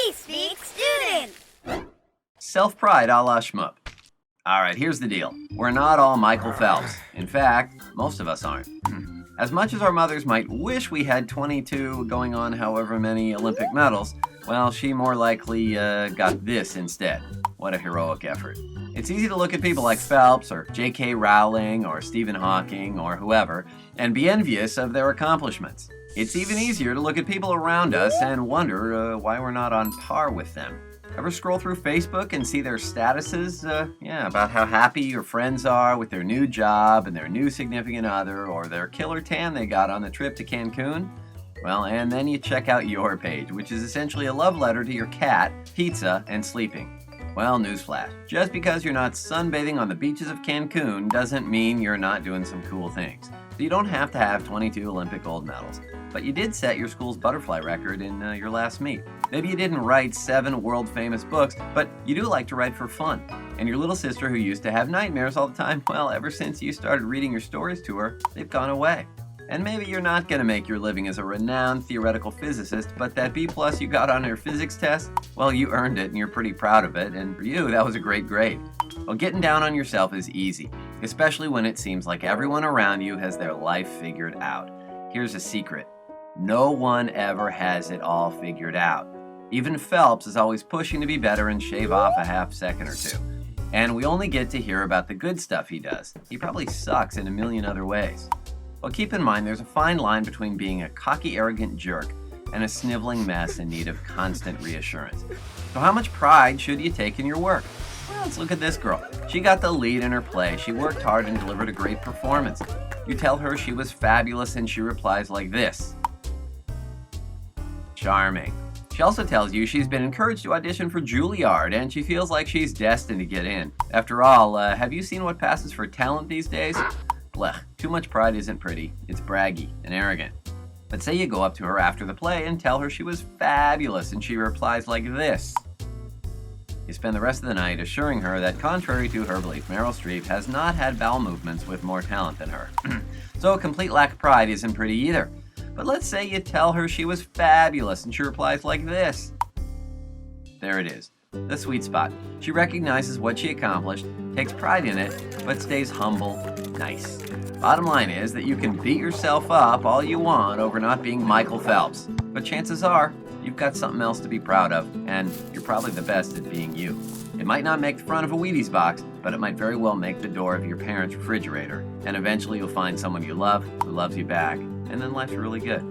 We speak student. Self-pride a la Shmoop. Alright, here's the deal. We're not all Michael Phelps. In fact, most of us aren't. As much as our mothers might wish we had 22 going on however many Olympic medals, well, she more likely got this instead. What a heroic effort. It's easy to look at people like Phelps or J.K. Rowling or Stephen Hawking or whoever and be envious of their accomplishments. It's even easier to look at people around us and wonder why we're not on par with them. Ever scroll through Facebook and see their statuses? About how happy your friends are with their new job and their new significant other or their killer tan they got on the trip to Cancun? Well, and then you check out your page, which is essentially a love letter to your cat, pizza, and sleeping. Well, newsflash. Just because you're not sunbathing on the beaches of Cancun doesn't mean you're not doing some cool things. So you don't have to have 22 Olympic gold medals. But you did set your school's butterfly record in your last meet. Maybe you didn't write 7 world-famous books, but you do like to write for fun. And your little sister who used to have nightmares all the time, well, ever since you started reading your stories to her, they've gone away. And maybe you're not going to make your living as a renowned theoretical physicist, but that B+ you got on your physics test, well, you earned it and you're pretty proud of it, and for you, that was a great grade. Well, getting down on yourself is easy, especially when it seems like everyone around you has their life figured out. Here's a secret. No one ever has it all figured out. Even Phelps is always pushing to be better and shave off a half second or two. And we only get to hear about the good stuff he does. He probably sucks in a million other ways. Well, keep in mind there's a fine line between being a cocky, arrogant jerk and a sniveling mess in need of constant reassurance. So how much pride should you take in your work? Well, let's look at this girl. She got the lead in her play. She worked hard and delivered a great performance. You tell her she was fabulous and she replies like this. Charming. She also tells you she's been encouraged to audition for Juilliard and she feels like she's destined to get in. After all, have you seen what passes for talent these days? Blech, too much pride isn't pretty. It's braggy and arrogant. But say you go up to her after the play and tell her she was fabulous and she replies like this. You spend the rest of the night assuring her that contrary to her belief, Meryl Streep has not had bowel movements with more talent than her. So a complete lack of pride isn't pretty either. But let's say you tell her she was fabulous and she replies like this. There it is, the sweet spot. She recognizes what she accomplished, takes pride in it, but stays humble, nice. Bottom line is that you can beat yourself up all you want over not being Michael Phelps, but chances are you've got something else to be proud of, and you're probably the best at being you. It might not make the front of a Wheaties box, but it might very well make the door of your parents' refrigerator, and eventually you'll find someone you love who loves you back, and then life's really good.